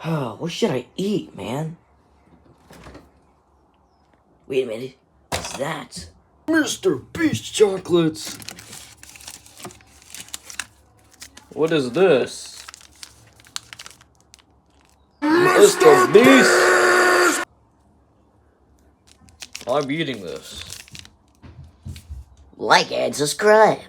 Oh, what should I eat, man? Wait a minute. What's that? MrBeast chocolates! What is this? MrBeast! I'm eating this. Like and subscribe.